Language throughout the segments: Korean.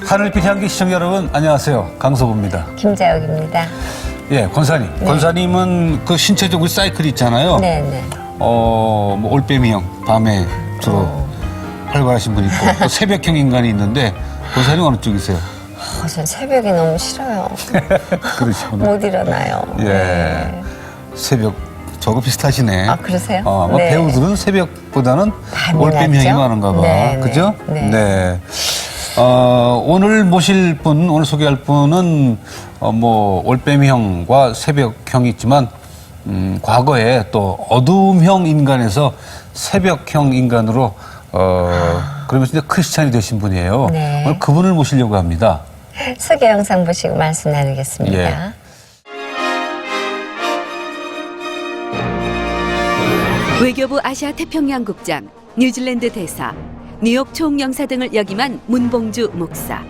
하늘빛 향기 시청자 여러분 안녕하세요. 강서구입니다. 김자옥입니다. 예, 권사님. 네. 권사님은 그 신체적 사이클 있잖아요. 네네. 뭐 올빼미형 밤에 주로 활발하신 분 있고 또 새벽형 인간이 있는데 권사님 어느 쪽이세요? 전 새벽이 너무 싫어요. 그러시구나. 못 일어나요. 예. 네. 새벽 저거 비슷하시네. 아, 그러세요? 뭐 네. 배우들은 새벽보다는 밤이 올빼미형이 낫죠? 많은가 봐. 네, 그죠? 네. 네. 오늘 모실 분, 오늘 소개할 분은 뭐 올빼미형과 새벽형이 있지만 과거에 또 어두움형 인간에서 새벽형 인간으로 그러면서 이제 크리스찬이 되신 분이에요. 네. 오늘 그분을 모시려고 합니다. 소개 영상 보시고 말씀 나누겠습니다. 예. 외교부 아시아 태평양국장, 뉴질랜드 대사, 뉴욕 총영사 등을 역임한 문봉주 목사.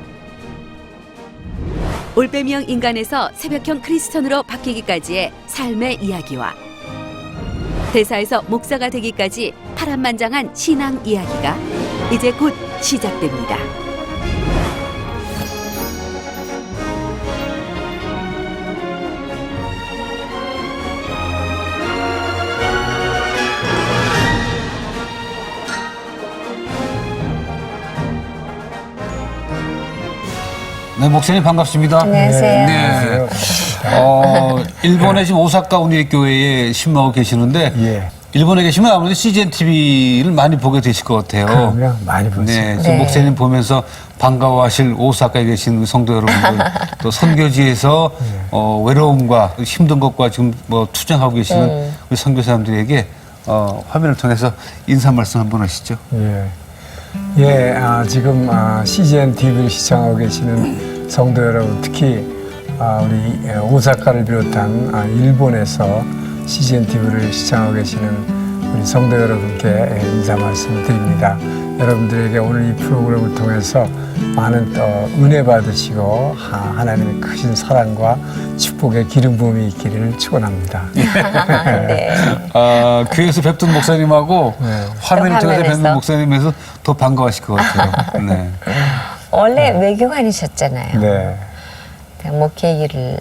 올빼미형 인간에서 새벽형 크리스천으로 바뀌기까지의 삶의 이야기와 대사에서 목사가 되기까지 파란만장한 신앙 이야기가 이제 곧 시작됩니다. 네, 목사님 반갑습니다. 안녕하세요. 네. 일본의 지금 오사카 온리교회에 신무하고 계시는데 예. 일본에 계시면 아무래도 CGN TV를 많이 보게 되실 것 같아요. 그럼요. 많이 보죠. 네, 지금 네. 목사님 보면서 반가워하실 오사카에 계신 성도 여러분들, 또 선교지에서 외로움과 힘든 것과 지금 뭐 투쟁하고 계시는 우리 선교사님들에게 화면을 통해서 인사 말씀 한번 하시죠. 예. 예, 지금 CGN TV를 시청하고 계시는 성도 여러분, 특히 우리 오사카를 비롯한 일본에서 CGN TV를 시청하고 계시는 우리 성도 여러분께 인사 말씀드립니다. 여러분들에게 오늘 이 프로그램을 통해서 많은 또 은혜 받으시고 하나님의 크신 사랑과 축복의 기름 부음이 있기를 축원합니다. 네. 교회에서 뵙던 목사님하고 화면을 통해서 화면에서. 뵙는 목사님에서 더 반가워하실 것 같아요. 네. 원래 외교관이셨잖아요. 네. 목회기를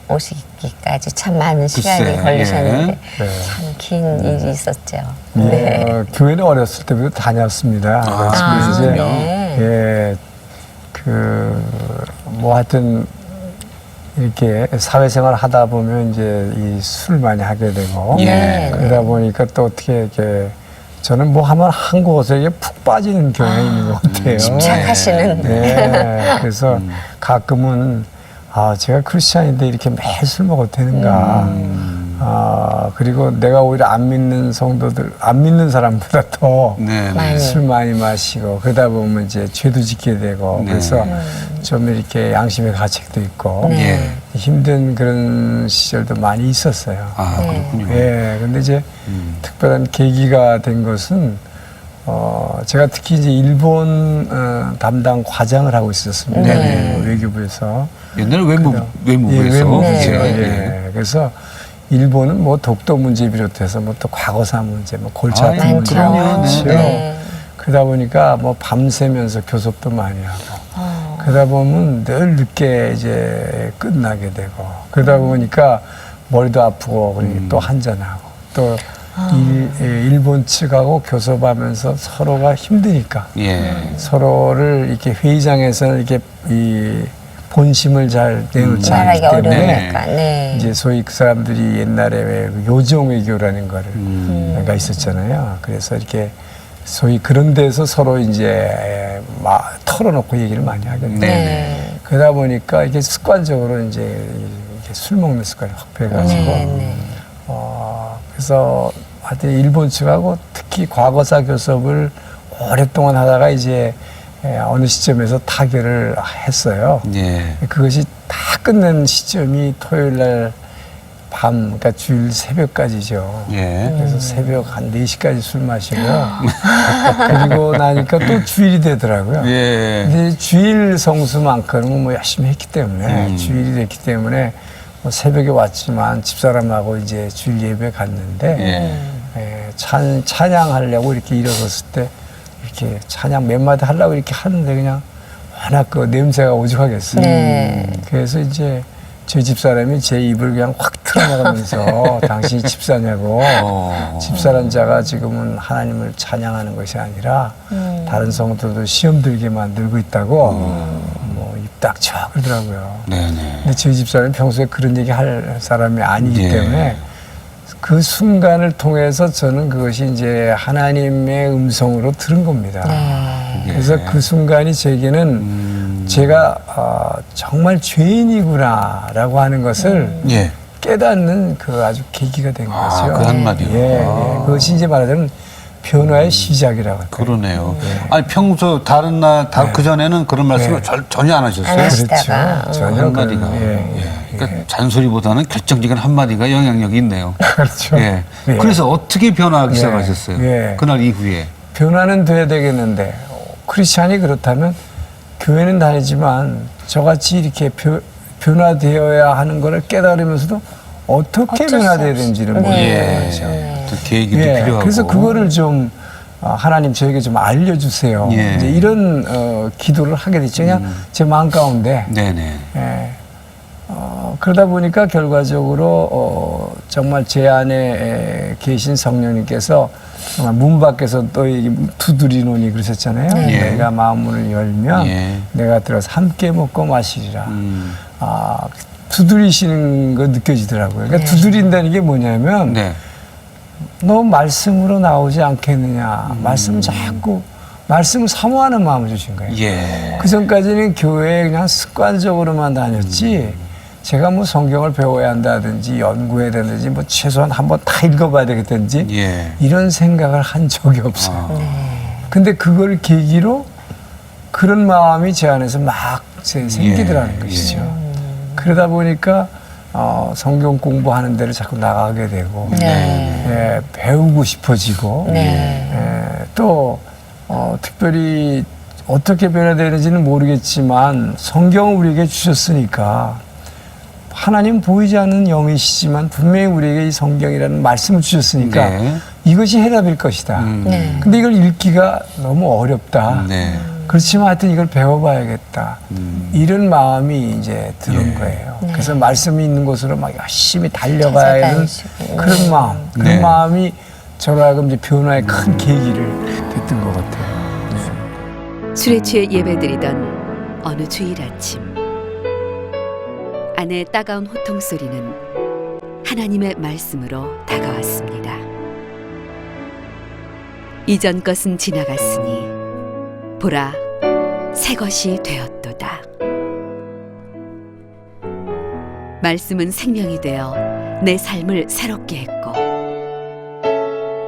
오시기까지 참 많은 시간이 글쎄, 걸리셨는데 예. 참 긴 일이 있었죠. 교회는 어렸을 때부터 다녔습니다. 그래서 이제 네. 뭐 하여튼 이렇게 사회생활 하다 보면 이제 이 술 많이 하게 되고 네. 그러다 보니까 또 어떻게 이렇게 저는 뭐 하면 한 곳에 이게 푹 빠지는 경향이 있는 것 같아요. 집착하시는. 네. 그래서 가끔은 제가 크리스찬인데 이렇게 매일 술 먹어도 되는가. 그리고 내가 오히려 안 믿는 성도들, 안 믿는 사람보다 더 네. 많이. 술 많이 마시고 그러다 보면 이제 죄도 짓게 되고 네. 그래서 좀 이렇게 양심의 가책도 있고 네. 힘든 그런 시절도 많이 있었어요. 그렇군요. 예, 근데 이제 특별한 계기가 된 것은 제가 특히 이제 일본 담당 과장을 하고 있었습니다. 외교부에서. 옛날에 외무부에서. 예, 외무부에서. 네. 예. 그래서 일본은 뭐 독도 문제 비롯해서 뭐 또 과거사 문제, 뭐 골치 아픈 많죠. 문제가 많죠. 네. 그러다 보니까 뭐 밤새면서 교섭도 많이 하고 그러다 보면 늘 늦게 이제 끝나게 되고 그러다 보니까 머리도 아프고 그리고 또 한잔하고 또 일본 측하고 교섭하면서 서로가 힘드니까 서로를 이렇게 회의장에서는 이렇게 이 본심을 잘 내놓지 않기 말하기 때문에 어려우니까. 네. 이제 소위 그 사람들이 옛날에 왜 요정 외교라는 거를 있었잖아요. 그래서 이렇게 소위 그런 데서 서로 이제 막 털어놓고 얘기를 많이 하게 돼요. 네. 그러다 보니까 이게 습관적으로 이제 이렇게 술 먹는 습관이 확 배가지고 네. 그래서 하여튼 일본 측하고 특히 특히 과거사 교섭을 오랫동안 하다가 이제 어느 시점에서 타결을 했어요. 예. 그것이 다 끝낸 시점이 토요일 날 밤, 그러니까 주일 새벽까지죠. 예. 그래서 새벽 한 4시까지 술 마시고요. 그리고 나니까 또 주일이 되더라고요. 예. 근데 주일 성수만큼은 뭐 열심히 했기 때문에 주일이 됐기 때문에 뭐 새벽에 왔지만 집사람하고 이제 주일 예배 갔는데 찬양하려고 이렇게 일어섰을 때 이렇게 찬양 몇 마디 하려고 이렇게 하는데 그냥 워낙 그 냄새가 오죽하겠어요. 네. 그래서 이제 저희 집사람이 제 입을 그냥 확 틀어나가면서 당신이 집사냐고 집사란 자가 지금은 하나님을 찬양하는 것이 아니라 다른 성도도 시험 들게 만들고 있다고 뭐 입 닥쳐 그러더라고요. 네네. 근데 저희 집사람이 평소에 그런 얘기 할 사람이 아니기 예. 때문에 그 순간을 통해서 저는 그것이 이제 하나님의 음성으로 들은 겁니다. 그래서 그 순간이 제게는 제가 정말 죄인이구나라고 하는 것을 예. 깨닫는 그 아주 계기가 된 거죠. 그 한마디요. 예. 그것이 이제 말하자면 변화의 시작이라고 할까요? 그러네요. 아니 평소 다른 날, 그 전에는 그런 말씀을 전혀 안 하셨어요. 안 하시다가. 그렇죠. 전혀 한마디가. 그러니까 잔소리보다는 결정적인 한마디가 영향력이 있네요. 그렇죠. 예. 예. 그래서 어떻게 변화하기 예. 시작하셨어요? 예. 그날 이후에. 변화는 돼야 되겠는데 크리스찬이 그렇다면 교회는 다니지만 저같이 이렇게 변화되어야 하는 것을 깨달으면서도 어떻게 어쩔 수 변화돼야 없이. 되는지를 모르는 거죠. 또 계기도 필요하고. 그래서 그거를 좀 하나님 저에게 좀 알려주세요. 예. 이제 이런 기도를 하게 됐죠. 그냥 제 마음 가운데. 네네. 예. 그러다 보니까 결과적으로 정말 제 안에 계신 성령님께서 정말 문 밖에서 또 두드리노니 그러셨잖아요. 예. 내가 마음문을 열면 예. 내가 들어서 함께 먹고 마시리라. 두드리시는 거 느껴지더라고요. 그러니까 두드린다는 게 뭐냐면 네. 너 말씀으로 나오지 않겠느냐. 말씀 자꾸 말씀을 사모하는 마음을 주신 거예요. 예. 그 전까지는 교회에 그냥 습관적으로만 다녔지 제가 뭐 성경을 배워야 한다든지 연구해야 되든지 뭐 최소한 한번 다 읽어봐야 되겠든지 예. 이런 생각을 한 적이 없어요. 근데 그걸 계기로 그런 마음이 제 안에서 막 생기더라는 것이죠. 그러다 보니까 성경 공부하는 데를 자꾸 나가게 되고 배우고 싶어지고 또 특별히 어떻게 변화되는지는 모르겠지만 성경을 우리에게 주셨으니까 하나님 보이지 않는 영이시지만 분명히 우리에게 이 성경이라는 말씀을 주셨으니까 네. 이것이 해답일 것이다. 근데 이걸 읽기가 너무 어렵다. 네. 그렇지만 하여튼 이걸 배워봐야겠다. 이런 마음이 이제 들은 거예요. 그래서 말씀이 있는 곳으로 막 열심히 달려가야 하는 찾아다니시고. 그런 마음. 그 네. 마음이 저로 하여금 이제 변화의 큰 계기를 됐던 것 같아요. 술에 취해 예배드리던 어느 주일 아침, 아내의 따가운 호통 소리는 하나님의 말씀으로 다가왔습니다. 이전 것은 지나갔으니 보라, 새 것이 되었도다. 말씀은 생명이 되어 내 삶을 새롭게 했고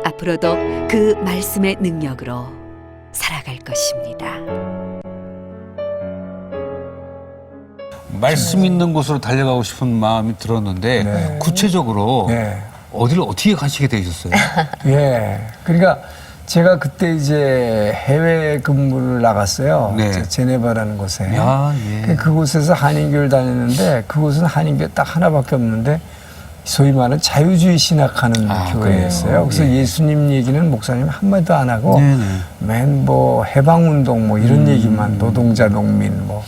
앞으로도 그 말씀의 능력으로 살아갈 것입니다. 말씀 있는 곳으로 달려가고 싶은 마음이 들었는데 네. 구체적으로 네. 어디를 어떻게 가시게 되셨어요? 예. 그러니까 제가 그때 이제 해외 근무를 나갔어요. 네. 제네바라는 곳에. 야, 예. 그곳에서 한인교를 다녔는데 그곳은 한인교 딱 하나밖에 없는데 소위 말하는 자유주의 신학하는 교회였어요. 그래서 예수님 얘기는 목사님 한마디도 안 하고 맨 뭐 해방운동 뭐 이런 얘기만 노동자 농민 뭐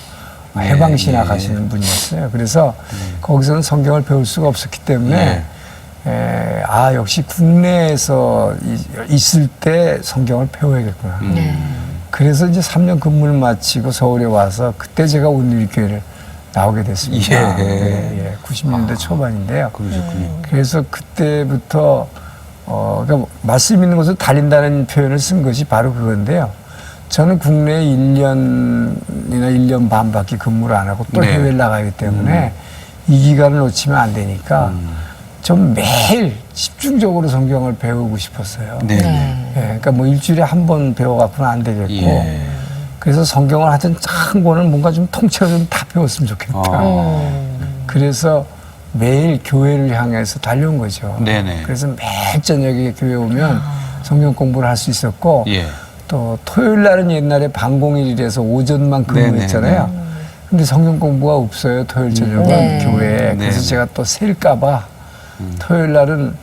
해방신학 하시는 분이었어요. 그래서 거기서는 성경을 배울 수가 없었기 때문에 역시 국내에서 있을 때 성경을 배워야겠구나. 그래서 이제 3년 근무를 마치고 서울에 와서 그때 제가 온누리교회를 나오게 됐습니다. 90년대 초반인데요. 그러셨군요. 그래서 그때부터 그러니까 말씀 있는 곳을 달린다는 표현을 쓴 것이 바로 그건데요. 저는 국내에 1년이나 1년 반밖에 근무를 안 하고 또 네. 해외를 나가기 때문에 이 기간을 놓치면 안 되니까 좀 매일 집중적으로 성경을 배우고 싶었어요. 네. 예, 그러니까 뭐 일주일에 한 번 배워갖고는 안 되겠고. 예. 그래서 성경을 하여튼 한 권을 뭔가 좀 통째로 좀 다 배웠으면 좋겠다. 그래서 매일 교회를 향해서 달려온 거죠. 네네. 그래서 매일 저녁에 교회 오면 성경 공부를 할 수 있었고 예. 또 토요일 날은 옛날에 방공일이라서 오전만 근무했잖아요. 근데 성경 공부가 없어요. 토요일 저녁은 네. 교회에. 그래서 네. 제가 또 셀까봐 토요일 날은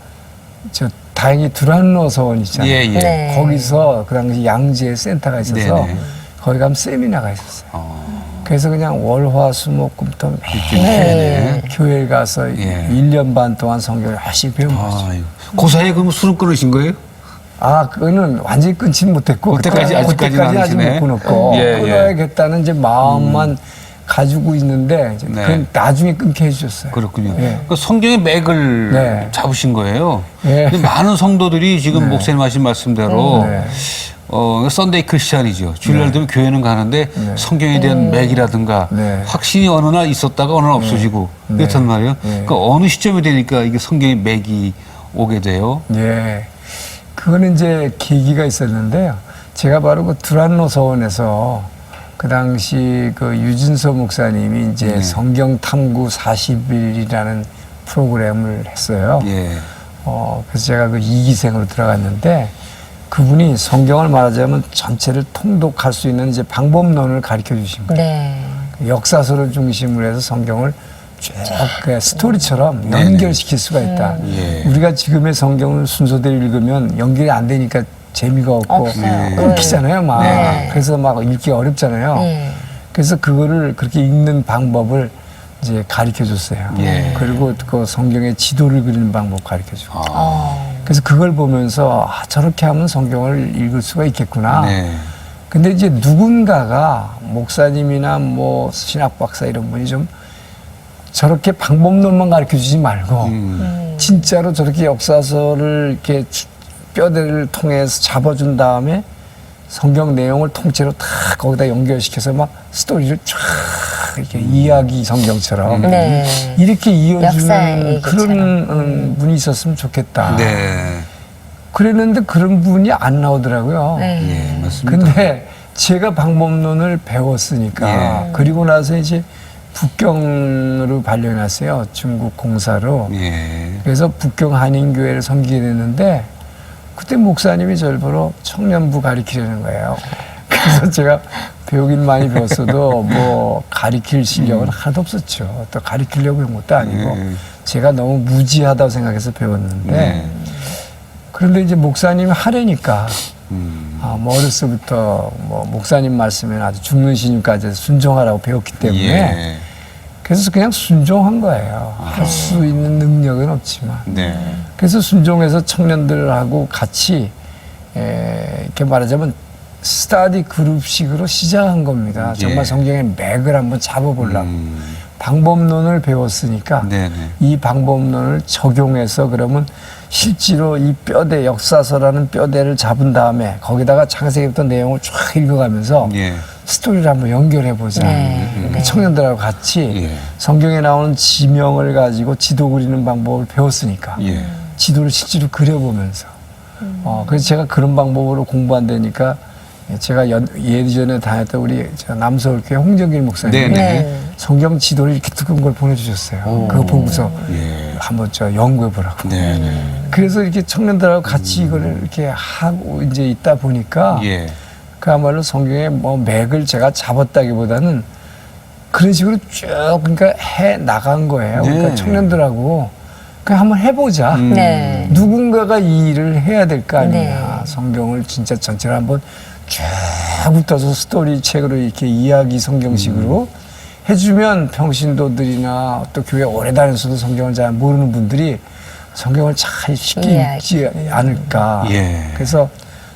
저 다행히 두란노 서원 있잖아요. 예, 예. 네. 거기서 그 당시 양지에 센터가 있어서 네네. 거기 가면 세미나가 있었어요. 어. 그래서 그냥 월화수목금토 매일 네. 교회에 가서 예. 1년 반 동안 성경을 열심히 배운 거죠. 아유. 그 사이에 그럼 술은 끊으신 거예요? 아, 그거는 완전히 끊지는 못했고 그때까지 아직까지는 아직 아니시네. 못 끊었고 예, 예. 끊어야겠다는 이제 마음만 가지고 있는데 이제 네. 그건 나중에 끊게 해주셨어요. 그렇군요. 예. 그 성경의 맥을 네. 잡으신 거예요. 예. 근데 많은 성도들이 지금 목사님 하신 말씀대로 네. 썬데이 크리스찬이죠. 주일날 되면 교회는 가는데 성경에 대한 맥이라든가 네. 확신이 어느 날 있었다가 어느 날 없어지고 그렇단 말이에요. 그러니까 어느 시점이 되니까 이게 성경의 맥이 오게 돼요. 예. 그거는 이제 계기가 있었는데요. 제가 바로 그 두란노 서원에서 그 당시 그 유진서 목사님이 이제 성경 탐구 40일이라는 프로그램을 했어요. 예. 그래서 제가 그 2기생으로 들어갔는데 그분이 성경을 말하자면 전체를 통독할 수 있는 이제 방법론을 가르쳐 주신 거예요. 네. 역사서를 중심으로 해서 성경을 쭉 그 스토리처럼 연결시킬 수가 있다. 예. 우리가 지금의 성경을 순서대로 읽으면 연결이 안 되니까 재미가 없고 없어요. 끊기잖아요, 막. 네. 그래서 막 읽기 어렵잖아요. 네. 그래서 그거를 그렇게 읽는 방법을 이제 가르쳐 줬어요. 예. 그리고 그 성경의 지도를 그리는 방법 가르쳐 주고. 아. 그래서 그걸 보면서 아, 저렇게 하면 성경을 읽을 수가 있겠구나. 네. 근데 이제 누군가가 목사님이나 뭐 신학 박사 이런 분이 좀 저렇게 방법론만 가르쳐 주지 말고 진짜로 저렇게 역사서를 이렇게 뼈대를 통해서 잡아준 다음에 성경 내용을 통째로 다 거기다 연결시켜서 막 스토리를 쫙 이렇게 이야기 성경처럼 네. 이렇게 역사의 이어주는 얘기처럼. 그런 분이 있었으면 좋겠다. 네. 그랬는데 그런 분이 안 나오더라고요. 네. 예, 맞습니다. 근데 제가 방법론을 배웠으니까 예. 그리고 나서 이제 북경으로 발령났어요. 중국 공사로. 예. 그래서 북경 한인교회를 섬기게 됐는데 그때 목사님이 저를 보러 청년부 가리키려는 거예요. 그래서 제가 배우긴 많이 배웠어도 뭐 가리킬 실력은 하나도 없었죠. 또 가리키려고 한 것도 아니고 제가 너무 무지하다고 생각해서 배웠는데 네. 그런데 이제 목사님이 하려니까 뭐 어렸을 때부터 뭐 목사님 말씀에 아주 죽는 신임까지 순종하라고 배웠기 때문에 예. 그래서 그냥 순종한 거예요. 할 수 있는 능력은 없지만. 네. 그래서 순종해서 청년들하고 같이 이렇게 말하자면 스타디 그룹식으로 시작한 겁니다. 예. 정말 성경의 맥을 한번 잡아보려고. 방법론을 배웠으니까 네네. 이 방법론을 적용해서 그러면 실제로 이 뼈대 역사서라는 뼈대를 잡은 다음에 거기다가 창세기부터 내용을 쫙 읽어가면서 예. 스토리를 한번 연결해보자. 네. 청년들하고 같이 예. 성경에 나오는 지명을 가지고 지도 그리는 방법을 배웠으니까 예. 지도를 실제로 그려보면서 그래서 제가 그런 방법으로 공부한다니까 제가 예전에 다녔던 우리 저 남서울교회 홍정길 목사님이 네네. 네. 성경 지도를 이렇게 두꺼운 걸 보내주셨어요. 그거 보고서 예. 한번 저 연구해보라고. 네네. 그래서 이렇게 청년들하고 같이 이거를 이렇게 하고 이제 있다 보니까 예. 그야말로 성경의 뭐 맥을 제가 잡았다기보다는 그런 식으로 쭉 그러니까 해 나간 거예요. 네. 그러니까 청년들하고 그냥 한번 해보자. 네. 누군가가 이 일을 해야 될 거 아니냐. 네. 성경을 진짜 전체를 한번 쭉 훑어서 스토리 책으로 이렇게 이야기 성경식으로 해주면 평신도들이나 또 교회 오래 다녔어도 성경을 잘 모르는 분들이 성경을 잘 쉽게 읽지 않을까. 예. 그래서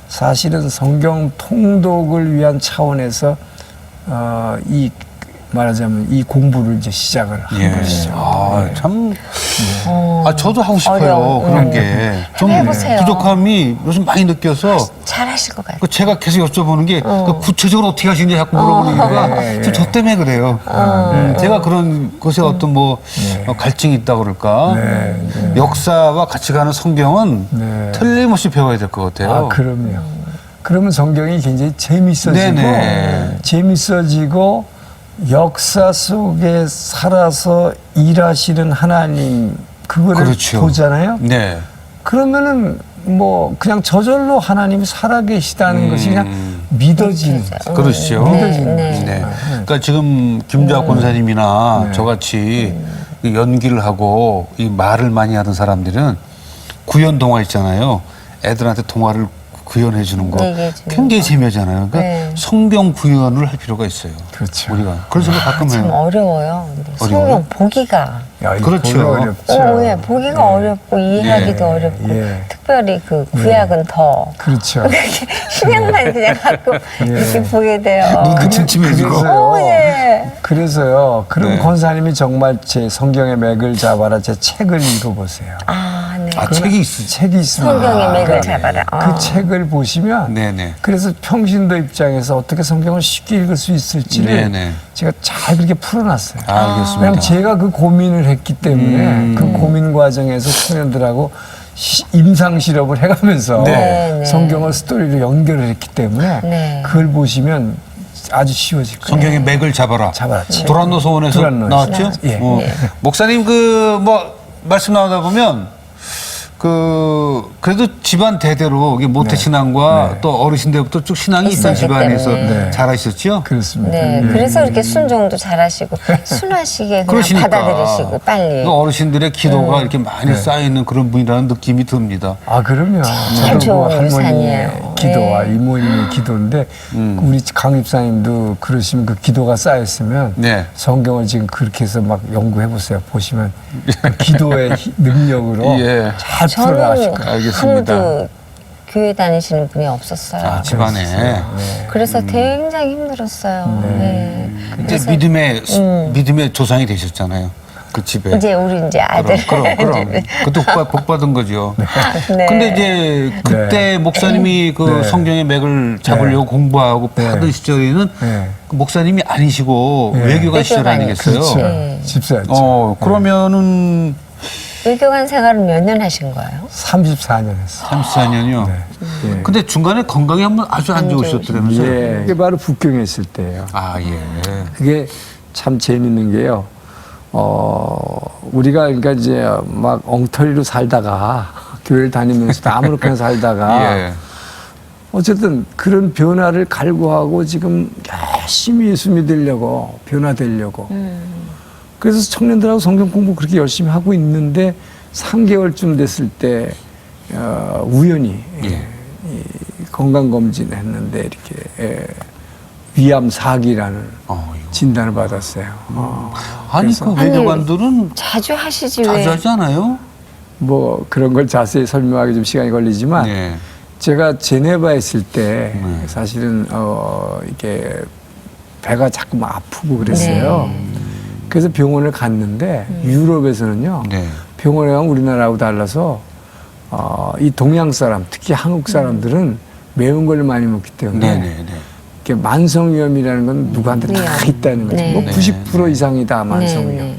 사실은 성경 통독을 위한 차원에서 이 말하자면 이 공부를 이제 시작을 한 예. 것이죠. 아, 참. 저도 하고 싶어요. 어려워. 그런 게. 좀 해보세요. 부족함이 요즘 많이 느껴서. 잘하실 것 같아요. 제가 계속 여쭤보는 게 구체적으로 어떻게 하시는지 자꾸 물어보는 이유가 좀 저 때문에 그래요. 제가 그런 것에 어떤 뭐 갈증이 있다고 그럴까. 역사와 같이 가는 성경은 틀림없이 배워야 될 것 같아요. 아, 그럼요. 그러면 성경이 굉장히 재밌어지고 네네. 재밌어지고 역사 속에 살아서 일하시는 하나님 그거를 그렇죠. 보잖아요. 네. 그러면은 뭐 그냥 저절로 하나님이 살아계시다는 것이 그냥 믿어지는 거죠. 그렇죠. 믿어지는 네. 거죠. 네. 그러니까 지금 김주학 권사님이나 저같이 이 연기를 하고 이 말을 많이 하던 사람들은 구연 동화 있잖아요. 애들한테 동화를 구현해 주는 거 얘기해 주는 굉장히 재미하잖아요. 그러니까 네. 성경 구현을 할 필요가 있어요. 그렇죠. 우리가 그래서 가끔 참 해요. 어려워요. 근데 어려워요? 성경 보기가. 야, 이거 그렇죠. 보기 어렵죠. 예, 보기가 어렵고 이해하기도 네. 어렵고 예. 특별히 그 구약은 더 그렇죠. 신약만 그냥 가끔 이렇게 보게 돼요. 눈도 침침해지고. 오, 예. 그래서요. 그럼 네. 권사님이 정말 제 성경의 맥을 잡아라 제 책을 읽어보세요. 아, 네. 아, 책이 있으죠. 책이 있습니다. 성경의 맥을 그 잡아라. 그 책을 보시면 네네. 그래서 평신도 입장에서 어떻게 성경을 쉽게 읽을 수 있을지를 네네. 제가 잘 그렇게 풀어놨어요. 알겠습니다. 왜냐하면 제가 그 고민을 했기 때문에 그 고민 과정에서 청년들하고 임상 실험을 해가면서 네. 성경을 스토리로 연결을 했기 때문에 네. 그걸 보시면 아주 쉬워질 거예요. 성경의 맥을 잡아라. 잡아라. 도란노 소원에서 도란노에서. 나왔죠? 예. 목사님 그 뭐 말씀 나오다 보면 그래도 집안 대대로 이게 모태 신앙과 네. 또 어르신 때부터 쭉 신앙이 있던 있었기 집안에서 때문에. 자라셨죠? 그렇습니다. 네, 그래서 이렇게 순종도 잘하시고 순하시게 그냥 그러시니까 받아들이시고 빨리. 그 어르신들의 기도가 이렇게 많이 쌓여 있는 그런 분이라는 느낌이 듭니다. 아, 그럼요. 저도 좋은 그 할머니의 산이에요. 기도와 네. 이모님의 기도인데 우리 강 입사님도 그러시면 그 기도가 쌓였으면 네. 성경을 지금 그렇게 해서 막 연구해 보세요. 보시면 그 기도의 능력으로 예. 잘 저는 풀어나가실 거예요. 알겠습니다. 아무도 교회 다니시는 분이 없었어요. 아, 집안에. 그래서 굉장히 힘들었어요. 네. 이제 그래서 믿음의 조상이 되셨잖아요. 그 집에. 이제 우리 이제 아들. 그럼. 그것도 복 받은 거죠. 네. 근데 이제 그때 목사님이 그 네. 성경의 맥을 잡으려고 공부하고 네. 파던 시절에는 네. 그 목사님이 아니시고 네. 외교관 시절 외교관이- 아니겠어요? 그렇죠. 네. 집사였죠. 그러면은 외교관 생활을 몇 년 하신 거예요? 34년 했어요. 34년이요. 예. 근데 중간에 건강이 한번 아주 안 좋으셨더라면서요? 예. 이게 바로 북경에 있을 때예요. 아, 예. 그게 참 재밌는 게요. 우리가 그러니까 이제 막 엉터리로 살다가 교회를 다니면서 아무렇게나 살다가 예. 어쨌든 그런 변화를 갈구하고 지금 열심히 예수 믿으려고 변화되려고 그래서 청년들하고 성경 공부 그렇게 열심히 하고 있는데 3개월쯤 됐을 때 우연히 예. 이 건강검진 했는데 이렇게 위암 4기라는 이거. 진단을 받았어요. 아니, 그 외교관들은 자주 하시지 왜? 자주 하지 않아요? 뭐 그런 걸 자세히 설명하기 좀 시간이 걸리지만 네. 제가 제네바 있을 때 사실은 이게 배가 자꾸 아프고 그랬어요. 그래서 병원을 갔는데 유럽에서는요. 네. 병원에 가면 우리나라하고 달라서 이 동양 사람 특히 한국 사람들은 매운 걸 많이 먹기 때문에 네네네. 이렇게 만성위염이라는 건 누구한테 다 있다는 거죠. 네. 뭐 네. 90% 이상이다 만성위염. 네.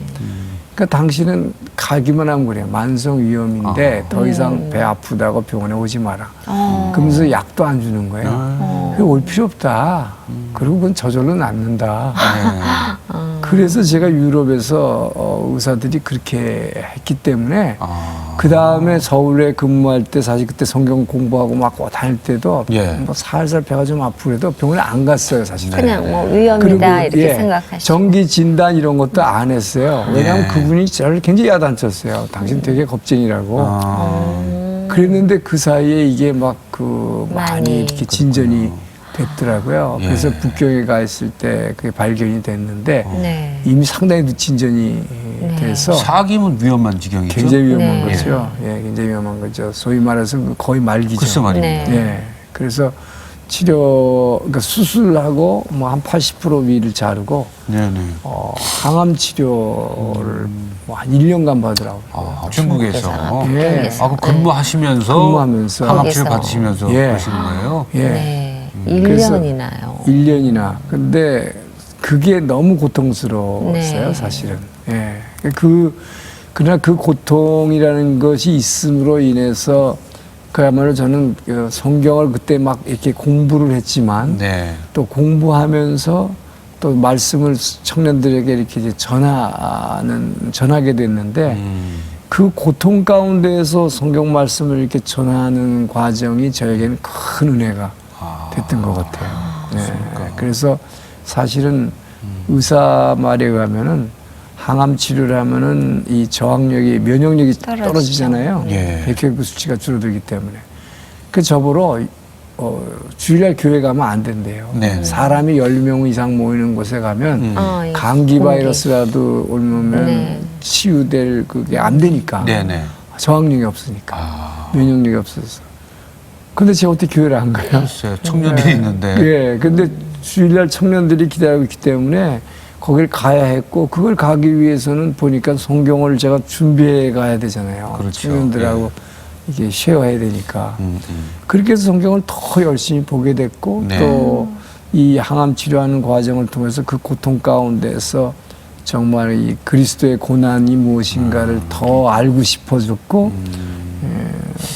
그러니까 당신은 가기만 하면 그래요. 만성위염인데 더 이상 배 아프다고 병원에 오지 마라. 그러면서 약도 안 주는 거예요. 그게 올 필요 없다. 그리고 그건 저절로 낫는다. 그래서 제가 유럽에서 의사들이 그렇게 했기 때문에 그 다음에 서울에 근무할 때 사실 그때 성경 공부하고 막 다닐 때도 예. 뭐 살살 배가 좀 아프고도 병원에 안 갔어요 사실. 그냥 뭐 위험이다 이렇게 생각하시고. 정기 진단 이런 것도 안 했어요. 왜냐하면 그분이 저를 굉장히 야단쳤어요. 당신 되게 겁쟁이라고. 그랬는데 그 사이에 이게 막 많이 이렇게 진전이 됐더라고요. 예. 그래서 북경에 가 있을 때 그게 발견이 됐는데 네. 이미 상당히 진전이 돼서 사기면 위험한 지경이죠. 굉장히 위험한 네. 거죠. 예, 굉장히 위험한 거죠. 소위 말해서 거의 말기죠. 글쎄 말입니다. 네. 예. 그래서 그러니까 수술하고 뭐 한 80% 위를 자르고 네네. 항암 치료를 뭐 한 1년간 받으라고. 중국에서. 예. 그 근무하시면서 근무하면서. 항암 치료 거기서. 받으시면서 예. 그러시는 거예요? 예. 네. 그래서 1년이나요. 1년이나. 근데 그게 너무 고통스러웠어요, 네. 사실은. 예. 그러나 그 고통이라는 것이 있음으로 인해서 그야말로 저는 그 성경을 그때 막 이렇게 공부를 했지만 네. 또 공부하면서 또 말씀을 청년들에게 이렇게 이제 전하게 됐는데 그 고통 가운데에서 성경 말씀을 이렇게 전하는 과정이 저에게는 큰 은혜가 됐던 것 같아요. 네. 그래서 사실은 의사 말에 의하면은 항암 치료를 하면은 이 저항력이 면역력이 떨어지잖아요. 예. 백혈구 수치가 줄어들기 때문에. 그 저보러 주일날 교회 가면 안 된대요. 네. 사람이 10명 이상 모이는 곳에 가면 이 감기 공기. 바이러스라도 오면 네. 치유될 그게 안 되니까. 네네. 저항력이 없으니까. 면역력이 없어서. 근데 제가 어떻게 교회를 안 가요? 글쎄요. 청년들이 있는데. 예. 근데 주일날 청년들이 기다리고 있기 때문에 거길 가야 했고, 그걸 가기 위해서는 보니까 성경을 제가 준비해 가야 되잖아요. 그렇죠. 청년들하고 이게 쉐어해야 되니까. 그렇게 해서 성경을 더 열심히 보게 됐고, 네. 또 이 항암 치료하는 과정을 통해서 그 고통 가운데서 정말 이 그리스도의 고난이 무엇인가를 더 알고 싶어졌고,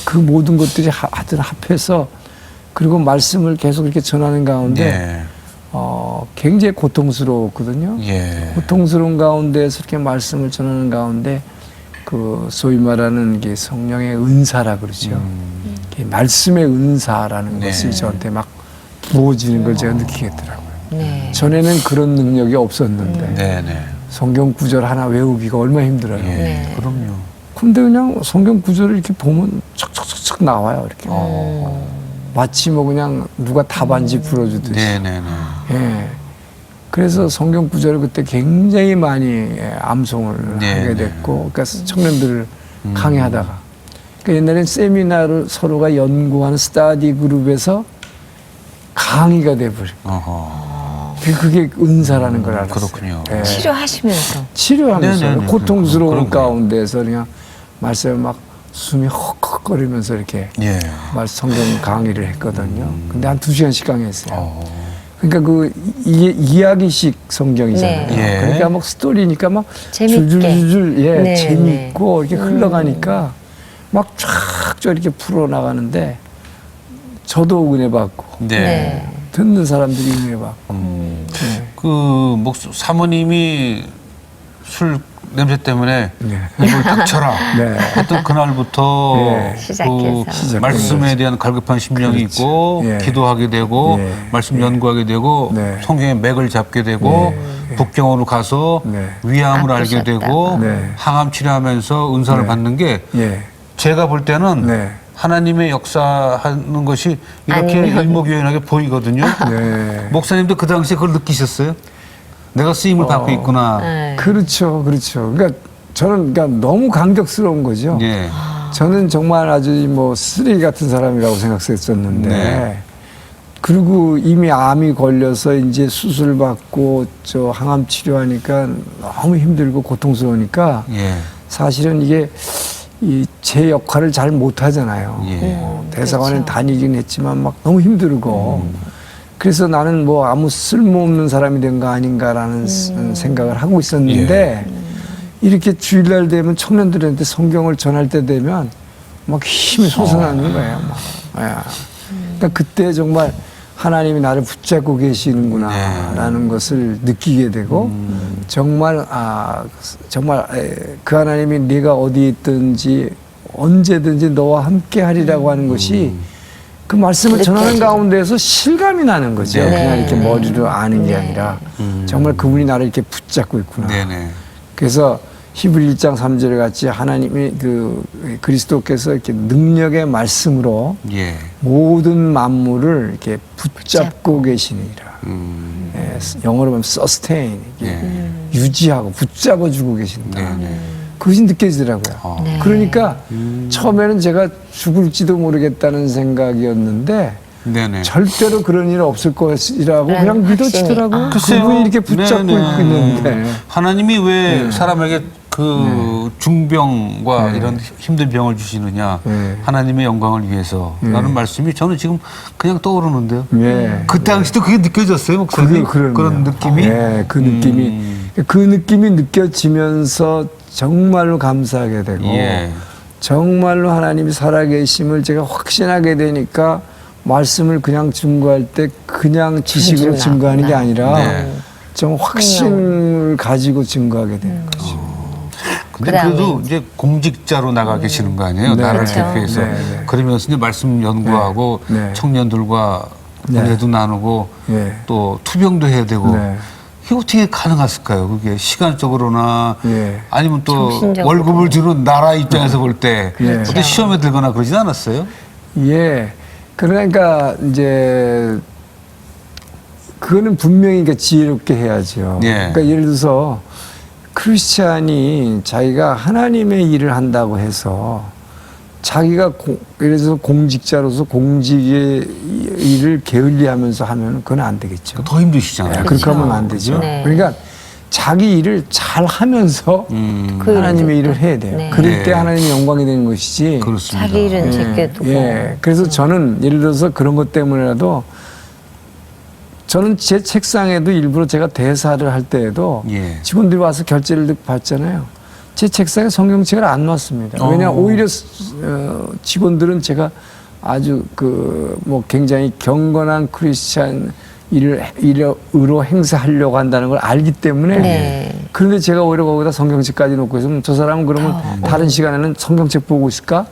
그 모든 것들이 하여튼 합해서, 그리고 말씀을 계속 이렇게 전하는 가운데, 네. 굉장히 고통스러웠거든요. 예. 고통스러운 가운데서 이렇게 말씀을 전하는 가운데 그 소위 말하는 게 성령의 은사라 그러죠. 이게 말씀의 은사라는 네. 것이 저한테 막 부어지는 걸 제가 느끼겠더라고요. 네. 전에는 그런 능력이 없었는데 네네. 성경 구절 하나 외우기가 얼마나 힘들어요. 예. 네. 그럼요. 근데 그냥 성경 구절을 이렇게 보면 척척척척 나와요. 이렇게. 마치 뭐 그냥 누가 답안지 풀어주듯이. 네네네. 예. 그래서 성경 구절을 그때 굉장히 많이 암송을 네, 하게 네. 됐고, 그러니까 청년들을 강의하다가. 그러니까 옛날엔 세미나를 서로가 연구하는 스터디 그룹에서 강의가 돼버리고. 어허. 그게 은사라는 걸 알았어요. 그렇군요. 예. 치료하시면서. 치료하면서 네, 네, 네. 고통스러운 그런 거예요. 가운데서 그냥 말씀을 막 숨이 헉헉거리면서 이렇게 예. 성경 강의를 했거든요. 근데 한 2시간씩 강의했어요. 그러니까 네. 이야기식 성경이잖아요. 네. 예. 그러니까 막 스토리니까 막 재밌게. 줄줄줄 네, 재밌고 이렇게 흘러가니까 막 쫙쫙 이렇게 풀어나가는데 저도 은혜 받고 네. 네. 듣는 사람들이 은혜 받고 네. 그 사모님이 술 냄새 때문에 네. 입을 닥쳐라. 네. 했던 그날부터 네. 시작해서. 그 말씀에 대한 갈급한 심령이 그렇죠. 있고 예. 기도하게 되고 예. 말씀 예. 연구하게 되고 네. 성경의 맥을 잡게 되고 북경으로 가서 네. 위암을 알게 아프셨다고. 되고 네. 항암 치료하면서 은사를 네. 받는 게 예. 제가 볼 때는 네. 하나님의 역사하는 것이 이렇게 아니면. 일목요연하게 보이거든요. 네. 목사님도 그 당시에 그걸 느끼셨어요? 내가 쓰임을 받고 있구나. 네. 그렇죠, 그렇죠. 그러니까 저는 그러니까 너무 감격스러운 거죠. 예. 저는 정말 아주 뭐 쓰레기 같은 사람이라고 생각했었는데, 네. 그리고 이미 암이 걸려서 이제 수술 받고 저 항암 치료하니까 너무 힘들고 고통스러우니까 예. 사실은 이게 제 역할을 잘 못하잖아요. 예. 대사관에 그렇죠. 다니긴 했지만 막 너무 힘들고. 그래서 나는 뭐 아무 쓸모없는 사람이 된 거 아닌가라는 생각을 하고 있었는데 이렇게 주일날 되면 청년들한테 성경을 전할 때 되면 막 힘이 솟아나는 거예요. 막. 예. 그러니까 그때 정말 하나님이 나를 붙잡고 계시는구나라는 것을 느끼게 되고 정말 그 하나님이 네가 어디에 있든지 언제든지 너와 함께 하리라고 하는 것이 그 말씀을 전하는 가운데에서 실감이 나는 거죠. 네. 그냥 이렇게 머리로 아는 게 아니라 정말 그분이 나를 이렇게 붙잡고 있구나. 네네. 그래서 히브리 1장 3절 같이 하나님이 그리스도께서 이렇게 능력의 말씀으로 예. 모든 만물을 이렇게 붙잡고 계시니라. 예, 영어로 보면 sustain, 이게 유지하고 붙잡아주고 계신다. 네네. 그것이 느껴지더라고요. 네. 그러니까 처음에는 제가 죽을지도 모르겠다는 생각이었는데 네네. 절대로 그런 일 없을 것이라고 네, 그냥 확신이. 믿어지더라고요. 글쎄요. 그분이 이렇게 붙잡고 네네. 있고 있는데. 하나님이 왜 사람에게 그 중병과 이런 힘든 병을 주시느냐 네. 하나님의 영광을 위해서 라는 말씀이 저는 지금 그냥 떠오르는데요. 예. 그 당시도 그게 느껴졌어요, 목사님? 그럼요. 그런 느낌이? 예, 그 느낌이 느껴지면서 정말로 감사하게 되고 예. 정말로 하나님이 살아계심을 제가 확신하게 되니까 말씀을 그냥 증거할 때 그냥 지식으로 증거하는 게 아니라 네. 좀 확신을 가지고 증거하게 되는 거죠. 근데 그다음에 그래도 이제 공직자로 나가 계시는 거 아니에요? 네, 나라를 그렇죠. 대표해서. 네, 네. 그러면서 이제 말씀 연구하고 네. 청년들과 네. 은혜도 나누고 예. 또 투병도 해야 되고 네. 이게 어떻게 가능했을까요? 그게 시간적으로나 예. 아니면 또 정신적으로. 월급을 주는 나라 입장에서 볼 때 예. 어떻게 시험에 들거나 그러진 않았어요? 예. 그러니까 이제 그거는 분명히 그러니까 지혜롭게 해야죠. 예. 그러니까 예를 들어서 크리스찬이 자기가 하나님의 일을 한다고 해서 자기가 예를 들어서 공직자로서 공직의 일을 게을리하면서 하면 그건 안 되겠죠. 더 힘드시잖아요. 네, 그렇게 하면 안 되죠. 네. 그러니까 자기 일을 잘 하면서 그 하나님의 일을 일을 해야 돼요. 네. 그럴 네. 때 하나님의 영광이 되는 것이지. 그렇습니다. 자기 일은 제껴두고. 예. 그래서 저는 예를 들어서 그런 것 때문에라도 저는 제 책상에도 일부러 제가 대사를 할 때에도 예. 직원들이 와서 결제를 받잖아요. 제 책상에 성경책을 안 놨습니다. 왜냐하면 오히려 직원들은 제가 아주 뭐 굉장히 경건한 크리스찬 일으로 행사하려고 한다는 걸 알기 때문에 네. 그런데 제가 오히려 거기다 성경책까지 놓고 있으면 저 사람은 그러면 다른 시간에는 성경책 보고 있을까?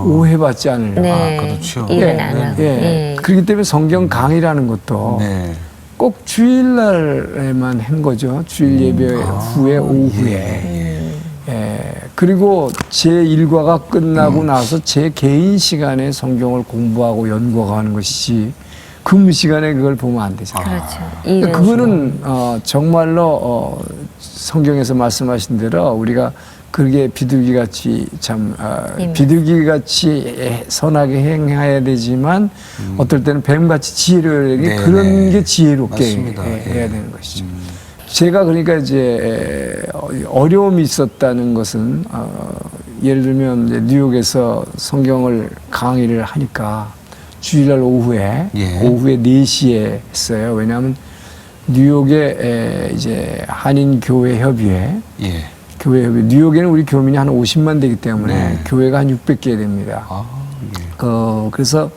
오해받지 않으려고. 네. 그렇죠. 일은 안 하고. 예. 그렇기 때문에 성경 강의라는 것도 네. 꼭 주일날에만 한 거죠. 주일 예배 후에 오후에. 예. 그리고 제 일과가 끝나고 나서 제 개인 시간에 성경을 공부하고 연구하는 것이지 근무 시간에 그걸 보면 안 되잖아요. 그렇죠. 그러니까 일은 그거는 정말로 성경에서 말씀하신 대로 우리가 그렇게 비둘기같이 비둘기같이 선하게 행해야 되지만 어떨 때는 뱀같이 지혜로워야 돼. 네, 그런 네. 게 지혜롭게 맞습니다. 해야 되는 것이죠. 제가 그러니까 이제 어려움이 있었다는 것은 예를 들면 이제 뉴욕에서 성경을 강의를 하니까 주일날 오후에 예. 오후에 4시에 했어요. 왜냐하면 뉴욕에 이제 한인 교회 협의회 예. 교회 협의 뉴욕에는 우리 교민이 한 50만 되기 때문에 네. 교회가 한 600개 됩니다. 아, 예. 그래서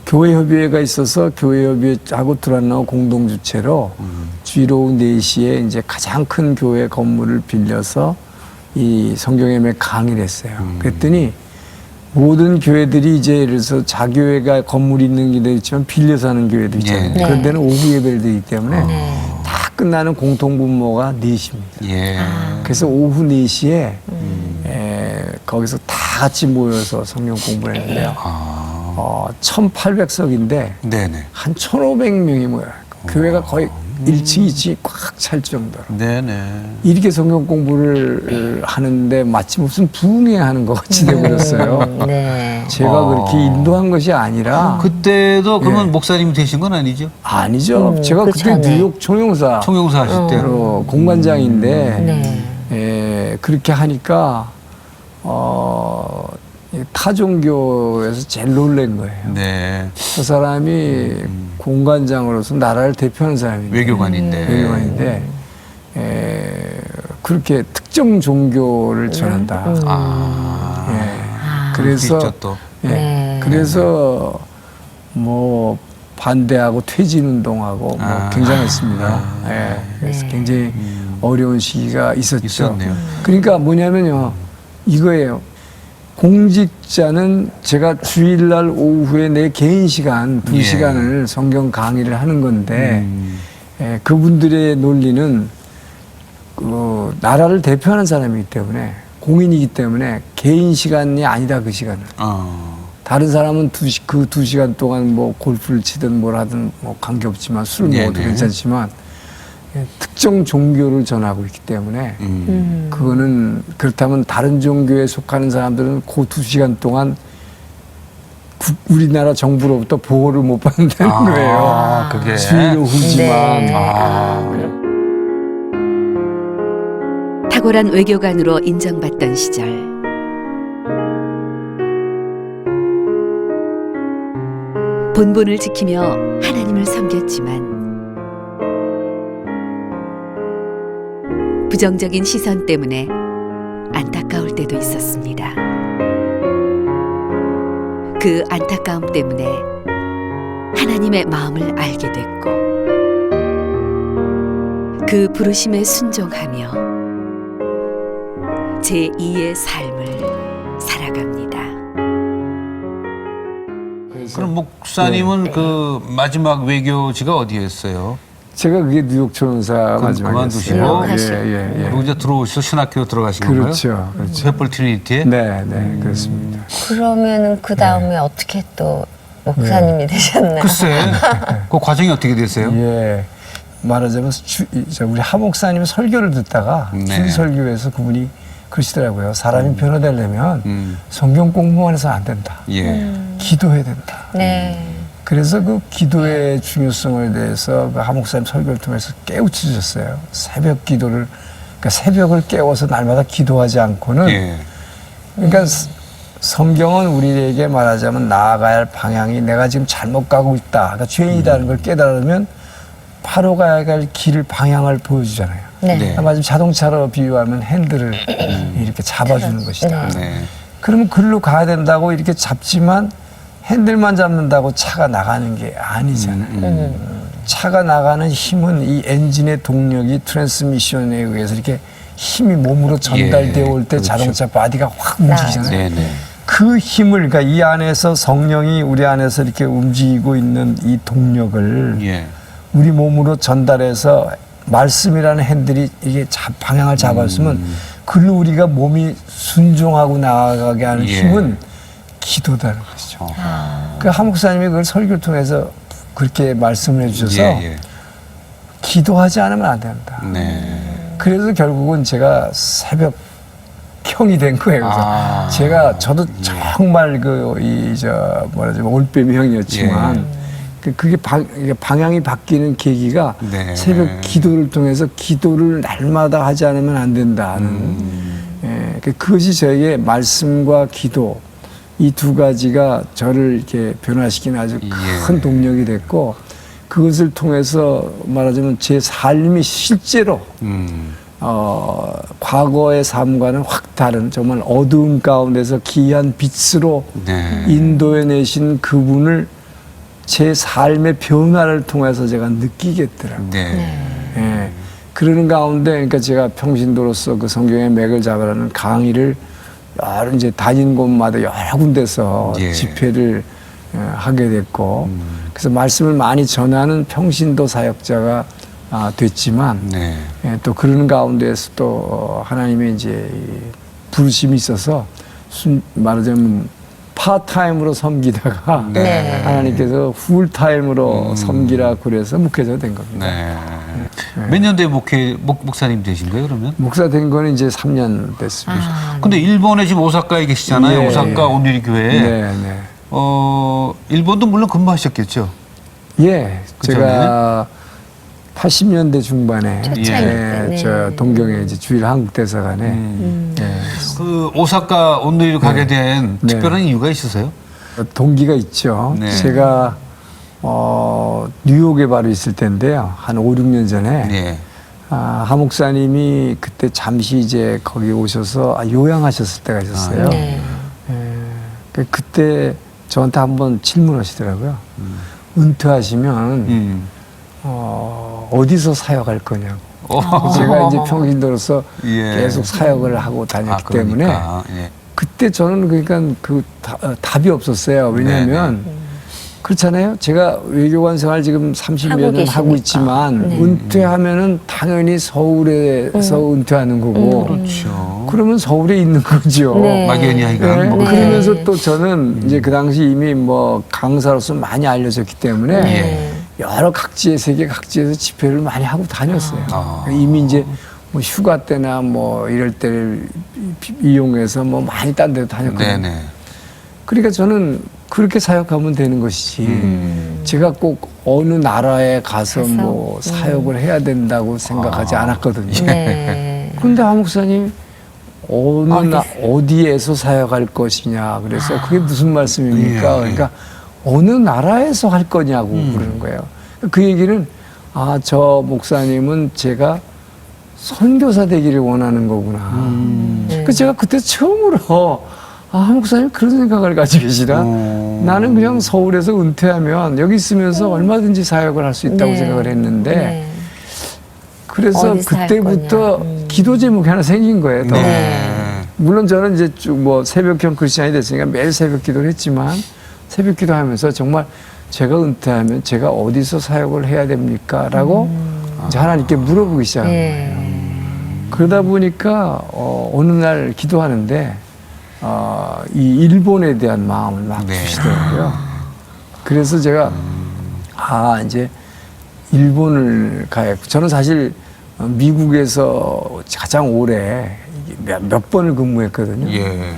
교회 협의회가 있어서 교회 협의회하고 드란나우 공동 주최로 주일 오후 4시에 이제 가장 큰 교회 건물을 빌려서 이 성경예매 강의를 했어요. 그랬더니 모든 교회들이 이제 예를 들어서 자교회가 건물이 있는 교회도 있지만 빌려서 하는 교회도 있잖아요. 네. 그런 데는 오후 예배를 드리기 때문에 네. 다 끝나는 공통분모가 4시입니다. 예. 그래서 오후 4시에 거기서 다 같이 모여서 성경 공부를 했는데요. 1800석인데 네네. 한 1500명이 모여요. 교회가 거의 1층, 2층이 꽉 찰 정도로. 네네. 이렇게 성경 공부를 하는데 마치 무슨 부흥회하는 것 같이 돼버렸어요. 네. 제가 그렇게 인도한 것이 아니라 그때도 그러면 목사님이 되신 건 아니죠? 아니죠. 제가 그렇지 그때 않아요. 뉴욕 총영사 총영사 하실 때. 공관장인데 네. 그렇게 하니까 타 종교에서 제일 놀란 거예요. 네. 그 사람이 공관장으로서 나라를 대표하는 사람인데 외교관인데. 외교관인데 그렇게 특정 종교를 전한다. 그래서 있죠, 또. 네. 그래서 뭐 반대하고 퇴진 운동하고 뭐 굉장했습니다. 그래서 굉장히 어려운 시기가 있었네요. 그러니까 뭐냐면요, 이거예요. 공직자는 제가 주일날 오후에 내 개인 시간 2시간을 성경 강의를 하는 건데 그분들의 논리는 나라를 대표하는 사람이기 때문에 공인이기 때문에 개인 시간이 아니다 그 시간은. 다른 사람은 그 2시간 동안 뭐 골프를 치든 뭘 하든 뭐 관계없지만 술 먹어도 괜찮지만 특정 종교를 전하고 있기 때문에 그거는 그렇다면 다른 종교에 속하는 사람들은 그 2시간 동안 우리나라 정부로부터 보호를 못 받는다는 거예요. 그게. 주의로 흐지만. 네. 탁월한 외교관으로 인정받던 시절. 본분을 지키며 하나님을 섬겼지만 부정적인 시선 때문에 안타까울 때도 있었습니다. 그 안타까움 때문에 하나님의 마음을 알게 됐고 그 부르심에 순종하며 제2의 삶을 살아갑니다. 그럼 목사님은 그 마지막 외교지가 어디였어요? 제가 그게 뉴욕 초원사 그만두시고 마지막이었어요. 이제 들어오셔서 신학교 들어가신 건가요? 그렇죠. 그렇죠. 횃불 트리니티에? 네, 네, 그렇습니다. 그러면은 그 다음에 어떻게 또 목사님이 되셨나요? 글쎄, 그 과정이 어떻게 됐어요? 예. 말하자면 우리 하 목사님 설교를 듣다가 네. 주일 설교에서 그분이 그러시더라고요. 사람이 변화되려면 성경 공부만 해서는 안 된다. 예. 기도해야 된다. 네. 그래서 그 기도의 중요성에 대해서 그 하 목사님 설교를 통해서 깨우쳐 주셨어요. 새벽 기도를, 그러니까 새벽을 깨워서 날마다 기도하지 않고는 예. 그러니까 성경은 우리에게 말하자면 나아가야 할 방향이 내가 지금 잘못 가고 있다. 그러니까 죄인이라는 걸 깨달으면 바로 가야 할 길을 방향을 보여주잖아요. 네. 네. 마치 자동차로 비유하면 핸들을 이렇게 잡아주는 것이다. 네. 그러면 글로 가야 된다고 이렇게 잡지만 핸들만 잡는다고 차가 나가는 게 아니잖아요. 차가 나가는 힘은 이 엔진의 동력이 트랜스미션에 의해서 이렇게 힘이 몸으로 전달되어 올 때 그렇죠. 자동차 바디가 확 움직이잖아요. 네, 네. 그 힘을, 그러니까 이 안에서 성령이 우리 안에서 이렇게 움직이고 있는 이 동력을 예. 우리 몸으로 전달해서 말씀이라는 핸들이 이게 방향을 잡았으면 글로 우리가 몸이 순종하고 나아가게 하는 예. 힘은 기도다는 것이죠. 그 하 목사님이 그걸 설교를 통해서 그렇게 말씀을 해주셔서 예, 기도하지 않으면 안 된다. 예. 네. 그래서 결국은 제가 새벽 형이 된 거예요. 그래서 제가 저도 정말 뭐라지 올빼미 형이었지만 그게 방향이 바뀌는 계기가 네. 새벽 기도를 통해서 기도를 날마다 하지 않으면 안 된다는 그것이 저에게 말씀과 기도 이 두 가지가 저를 이렇게 변화시키는 아주 큰 동력이 됐고 그것을 통해서 말하자면 제 삶이 실제로 과거의 삶과는 확 다른 정말 어두운 가운데서 기이한 빛으로 네. 인도해내신 그분을 제 삶의 변화를 통해서 제가 느끼겠더라고요. 네. 예. 그러는 가운데 그러니까 제가 평신도로서 그 성경의 맥을 잡으라는 강의를 여러 이제 다닌 곳마다 여러 군데서 예. 집회를 하게 됐고 그래서 말씀을 많이 전하는 평신도 사역자가 됐지만 네. 또 그러는 가운데에서 또 하나님의 이제 부르심이 있어서 말하자면 파타임으로 섬기다가 네. 하나님께서 풀타임으로 섬기라 그래서 목회자 된 겁니다. 네. 몇 년도에 목사님 되신 거예요, 그러면? 목사 된 거는 이제 3년 됐습니다. 근데 일본에 지금 오사카에 계시잖아요. 예. 오사카 온누리 교회. 네, 네. 일본도 물론 근무하셨겠죠. 예, 그 제가 80년대 중반에 초창기 때, 네. 저 동경에 이제 주일 한국 대사관에 예, 그 오사카 온누리로 가게 된 네. 특별한 이유가 있으세요? 동기가 있죠. 네. 제가 뉴욕에 바로 있을 때인데요. 한 5, 6년 전에 네. 하 목사님이 그때 잠시 이제 거기 오셔서 요양하셨을 때가 있었어요. 네. 그때 저한테 한번 질문하시더라고요. 은퇴하시면 어디서 사역할 거냐고. 제가 이제 평신도로서 예. 계속 사역을 하고 다녔기 때문에 예. 그때 저는 그러니까 답이 없었어요. 왜냐하면 그렇잖아요. 제가 외교관 생활 지금 30여 년 하고 계시니까. 있지만 네. 은퇴하면은 당연히 서울에서 은퇴하는 거고 그렇죠. 그러면 서울에 있는 거죠. 네. 막연히 하여간 네. 뭐 네. 그러면서 또 저는 이제 그 당시 이미 뭐 강사로서 많이 알려졌기 때문에 네. 여러 각지의 세계 각지에서 집회를 많이 하고 다녔어요. 이미 이제 뭐 휴가 때나 뭐 이럴 때를 이용해서 뭐 많이 딴 데도 다녔거든요. 네네. 그러니까 저는 그렇게 사역하면 되는 것이지. 제가 꼭 어느 나라에 가서 뭐 사역을 해야 된다고 생각하지 않았거든요. 네. 근데 한 목사님 어디에서 사역할 것이냐 그래서 그게 무슨 말씀입니까? 예. 그러니까 어느 나라에서 할 거냐고 그러는 거예요. 그 얘기는 저 목사님은 제가 선교사 되기를 원하는 거구나. 그 제가 그때 처음으로 한 목사님 그런 생각을 가지고 계시나? 나는 그냥 서울에서 은퇴하면 여기 있으면서 얼마든지 사역을 할 수 있다고 네. 생각을 했는데 네. 그래서 어디서 할 그때부터 거냐. 기도 제목이 하나 생긴 거예요. 더. 네. 물론 저는 이제 쭉 뭐 새벽형 크리스찬이 됐으니까 매일 새벽 기도를 했지만 새벽 기도하면서 정말 제가 은퇴하면 제가 어디서 사역을 해야 됩니까? 라고 이제 하나님께 물어보기 시작한 거예요. 네. 그러다 보니까 어느 날 기도하는데 이 일본에 대한 마음을 막 네. 주시더라고요. 그래서 제가 이제 일본을 가야겠고 저는 사실 미국에서 가장 오래 몇 번을 근무했거든요. 예.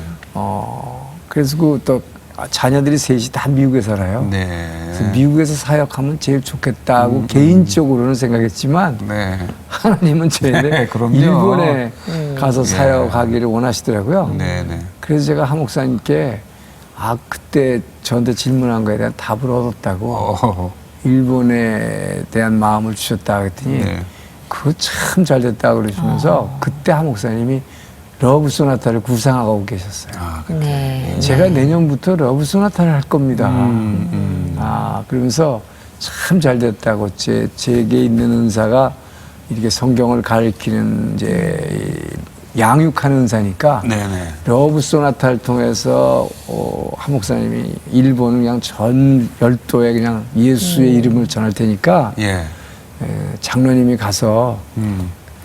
그래서 또 자녀들이 셋이 다 미국에 살아요. 네. 그래서 미국에서 사역하면 제일 좋겠다고 개인적으로는 생각했지만 네. 하나님은 저에게 네, 그럼요. 일본에 가서 사역하기를 원하시더라고요. 네, 네. 그래서 제가 한 목사님께 그때 저한테 질문한 거에 대한 답을 얻었다고 일본에 대한 마음을 주셨다 그랬더니 네. 그거 참 잘 됐다 그러시면서 그때 한 목사님이 러브 소나타를 구상하고 계셨어요. 네. 제가 내년부터 러브 소나타를 할 겁니다. 그러면서 참 잘 됐다고 제게 있는 은사가 이렇게 성경을 가르치는 이제 양육하는 은사니까 네네. 러브 소나타를 통해서 한 목사님이 일본은 그냥 전 열도에 그냥 예수의 이름을 전할 테니까 예. 장로님이 가서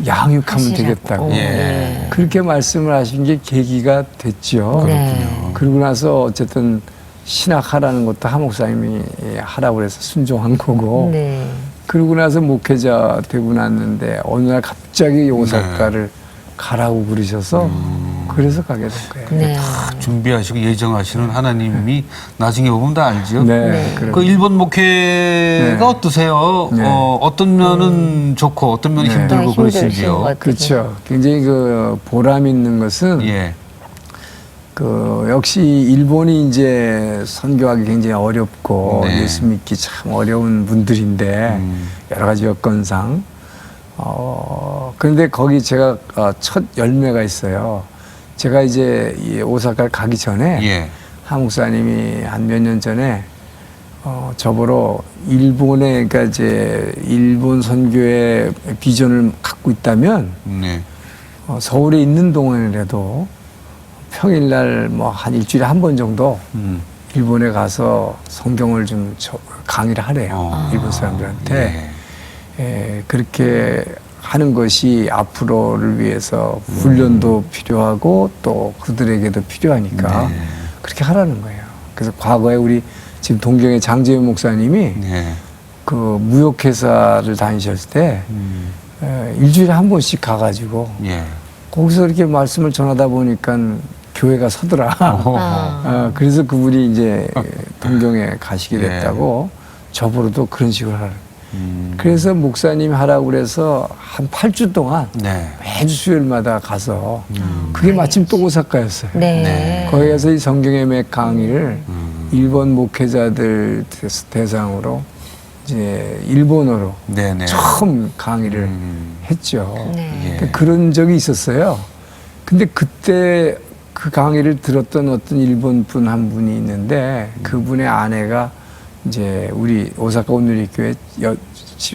양육하면 하시라고. 되겠다고 예. 그렇게 말씀을 하신 게 계기가 됐죠. 네. 그러고 나서 어쨌든 신학하라는 것도 한 목사님이 하라고 그래서 순종한 거고 네. 그러고 나서 목회자 되고 났는데 어느 날 갑자기 오사카를 가라고 그러셔서 그래서 가게 된 거예요. 네. 준비하시고 예정하시는 하나님이 나중에 보면 다 알죠. 네. 그럼. 그 일본 목회가 어떠세요? 네. 어떤 면은 좋고 어떤 면은 힘들고 네, 그러신지요? 힘드신 것 그렇죠. 굉장히 그 보람 있는 것은 예. 역시 일본이 이제 선교하기 굉장히 어렵고 네. 예수 믿기 참 어려운 분들인데 여러 가지 여건상 그런데 거기 제가 첫 열매가 있어요. 제가 이제 이 오사카를 가기 전에 예. 한 목사님이 한 몇 년 전에 저보러 일본에 그러니까 이제 일본 선교의 비전을 갖고 있다면 네. 서울에 있는 동안이라도 평일날 뭐 한 일주일에 한 번 정도 일본에 가서 성경을 좀 강의를 하래요. 일본 사람들한테. 그렇게 하는 것이 앞으로를 위해서 훈련도 필요하고 또 그들에게도 필요하니까 그렇게 하라는 거예요. 그래서 과거에 우리 지금 동경의 장재윤 목사님이 네. 그 무역회사를 다니셨을 때 일주일에 한 번씩 가가지고 예. 거기서 이렇게 말씀을 전하다 보니까 교회가 서더라. 그래서 그분이 이제 동경에 가시게 됐다고 저보고도 그런 식으로 하라. 그래서 목사님이 하라고 그래서 한 8주 동안 네. 매주 수요일마다 가서 그게 마침 또 오사카였어요. 네. 거기 가서 이 성경의 맥 강의를 일본 목회자들 대상으로 이제 일본어로 네네. 처음 강의를 했죠. 네. 예. 그런 적이 있었어요. 근데 그때 그 강의를 들었던 어떤 일본 분 한 분이 있는데 그분의 아내가 이제 우리 오사카 온누리교회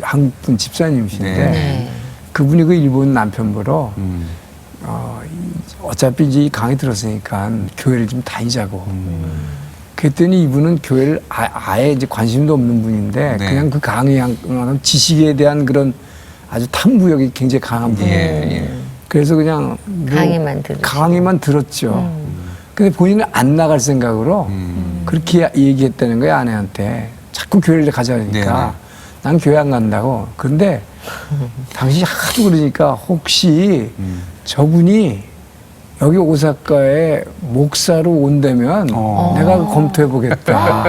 한국 분 집사님이신데 네. 그분이 그 일본 남편 보러 어차피 이제 이 강의 들었으니까 교회를 좀 다니자고. 그랬더니 이분은 교회를 아예 이제 관심도 없는 분인데 네. 그냥 그 강의한 지식에 대한 그런 아주 탐구력이 굉장히 강한 분이에요. 예. 그래서 그냥 강의만 들었죠. 근데 본인은 안 나갈 생각으로 그렇게 얘기했다는 거예요, 아내한테. 자꾸 교회를 가자니까. 네네. 난 교회 안 간다고. 그런데 당신이 하도 그러니까 혹시 저분이 여기 오사카에 목사로 온다면 내가 검토해 보겠다.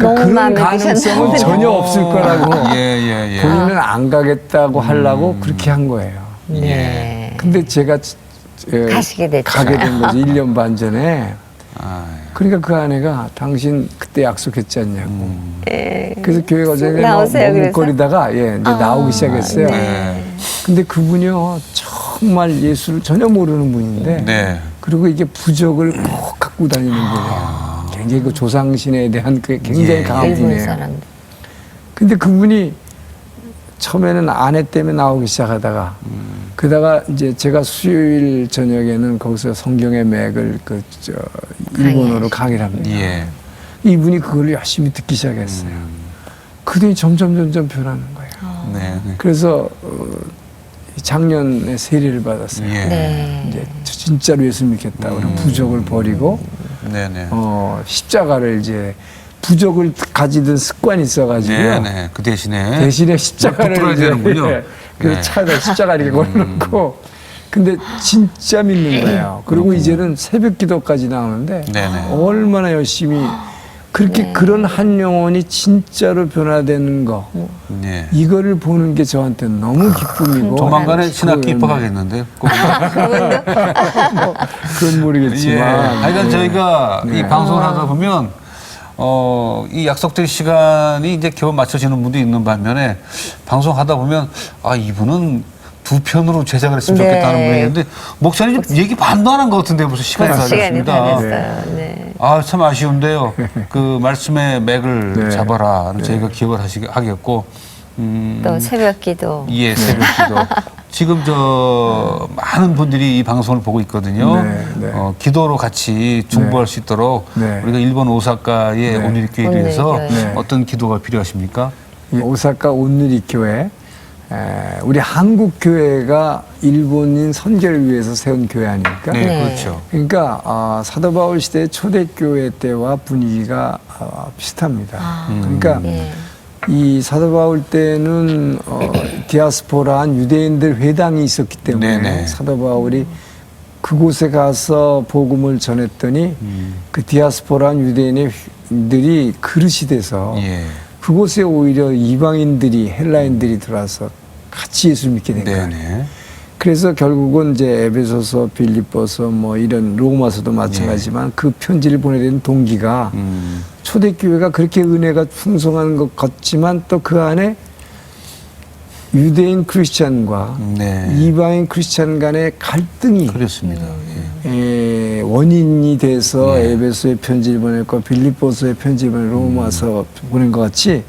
너무 그런 마음에 가능성은 드셨나 전혀 없을 거라고 예. 본인은 안 가겠다고 하려고 그렇게 한 거예요. 네. 근데 제가 가시게 됐죠. 가게 된 거죠. 1년 반 전에. 아, 그러니까 그 아내가 당신 그때 약속했지 않냐고. 네. 그래서 교회 과정에 나오세요, 그래서? 머뭇거리다가 이제 나오기 시작했어요. 네. 근데 그분이요 정말 예수를 전혀 모르는 분인데 네. 그리고 이게 부적을 꼭 갖고 다니는 분이에요. 굉장히 그 조상신에 대한 그 굉장히 예. 강한 일본 분이에요. 사람들. 근데 그분이 처음에는 아내 때문에 나오기 시작하다가 그러다가 이제 제가 수요일 저녁에는 거기서 성경의 맥을 일본어로 강의를 합니다. 예. 이분이 그걸 열심히 듣기 시작했어요. 그들이 점점 변하는 거예요. 네. 그래서 작년에 세례를 받았어요. 예. 네. 이제 진짜로 예수 믿겠다. 그런 부적을 버리고 네네. 십자가를 이제 부적을 가지던 습관이 있어가지고요. 네네. 그 대신에 대신에 십자가를 붙들어야 이제, 되는군요. 예, 그래서 네. 차에다 십자가를 이렇게 걸어놓고 근데 진짜 믿는 거예요. 그리고 이제는 새벽 기도까지 나오는데 네네. 얼마나 열심히 그렇게 그런 한 영혼이 진짜로 변화되는 거 네. 이거를 보는 게 저한테 너무 기쁨이고 조만간에 신학기 그건 입학하겠는데. 꼭. 그건 예. 모르겠지만 하여간 저희가 이 방송을 하다 보면 이 약속된 시간이 이제 겨우 맞춰지는 분도 있는 반면에 방송하다 보면 아 이분은 두 편으로 제작을 했으면 네. 좋겠다는 분이었는데 목사님 얘기 반도 안 한 것 같은데 벌써 시간이 다 시간이 다 됐습니다. 됐어요. 네. 아, 참 아쉬운데요. 그 말씀의 맥을 네. 잡아라는 저희가 기억을 하겠고, 또 새벽 기도. 예, 새벽기도. 지금 많은 분들이 이 방송을 보고 있거든요. 네, 네. 기도로 같이 중보할 수 있도록 네. 우리가 일본 오사카의 네. 온누리교회에 대해서 온누리교회. 네. 어떤 기도가 필요하십니까? 이 오사카 온누리 교회 우리 한국 교회가 일본인 선교를 위해서 세운 교회 아닙니까? 네, 네. 그렇죠. 그러니까 사도 바울 시대 초대교회 때와 분위기가 비슷합니다. 그러니까 네. 이 사도 바울 때는 디아스포라한 유대인들 회당이 있었기 때문에 네네. 사도 바울이 그곳에 가서 복음을 전했더니 그 디아스포라한 유대인들이 그릇이 돼서 예. 그곳에 오히려 이방인들이 헬라인들이 들어와서 같이 예수 믿게 된 거예요. 네네. 그래서 결국은 이제 에베소서, 빌립보서 뭐 이런 로마서도 마찬가지지만 그 편지를 보내야 되는 동기가 초대교회가 그렇게 은혜가 풍성한 것 같지만 또 그 안에 유대인 크리스찬과 네. 이방인 크리스찬 간의 갈등이 그렇습니다. 원인이 돼서 네. 에베소에 편지를 보냈고 빌립보서에 편지를 보낸 로마서 보낸 것 같이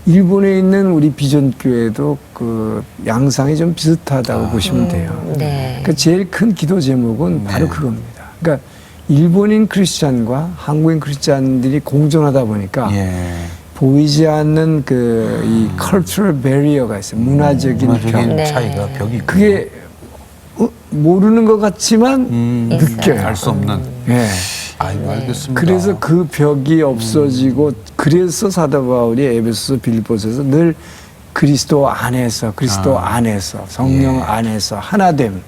일본에 있는 우리 비전교회도 그 양상이 좀 비슷하다고 보시면 돼요. 네. 그러니까 제일 큰 기도 제목은 바로 그겁니다. 그러니까 일본인 크리스찬과 한국인 크리스찬들이 공존하다 보니까 예. 보이지 않는 이 cultural barrier가 있어요. 문화적인 벽. 문화적인 네. 차이가 벽이 있군요. 그게 모르는 것 같지만 느껴요. 알 수 없는. 예. 아이고, 알겠습니다. 그래서 그 벽이 없어지고 그래서 사도 바울이 에베소서 빌립보서에서 늘 그리스도 안에서 성령 예. 안에서 하나됨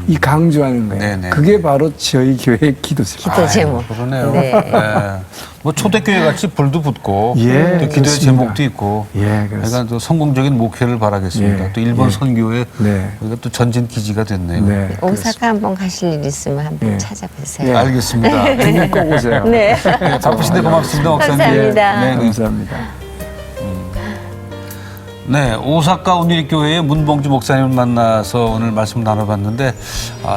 이 강조하는 거예요. 네네. 그게 바로 저희 교회의 기도 제목. 기도 제목. 그러네요. 네. 네. 뭐 초대교회 같이 불도 붙고 예, 또 기도의 그렇습니다. 제목도 있고 예, 그렇습니다. 그러니까 또 성공적인 목회를 바라겠습니다. 예, 또 일본 예. 선교회 네. 우리가 또 전진 기지가 됐네요. 네. 오사카 한번 가실 일 있으면 한번 예. 찾아보세요. 예. 알겠습니다. 두분 꼭 오세요. 네. 네, 바쁘신데 고맙습니다, 목사님. 감사합니다. 네, 네. 감사합니다. 네, 오사카 온누리교회의 문봉주 목사님을 만나서 오늘 말씀 나눠봤는데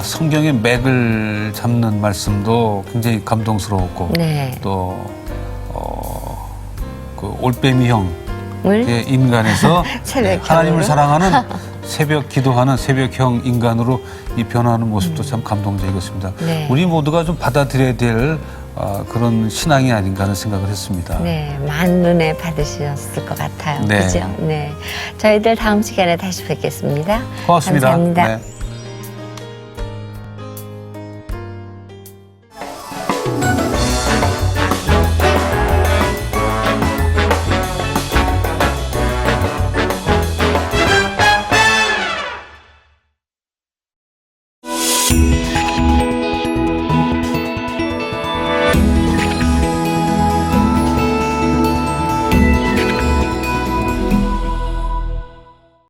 성경의 맥을 잡는 말씀도 굉장히 감동스러웠고 네. 또 그 올빼미 형의 물? 인간에서 새벽 하나님을 형으로? 사랑하는 새벽 기도하는 새벽형 인간으로 이 변화하는 모습도 참 감동적이었습니다. 네. 우리 모두가 좀 받아들여야 될 그런 신앙이 아닌가 하는 생각을 했습니다. 네, 많은 은혜 받으셨을 것 같아요. 네. 그죠? 네. 저희들 다음 시간에 다시 뵙겠습니다. 고맙습니다. 감사합니다. 네.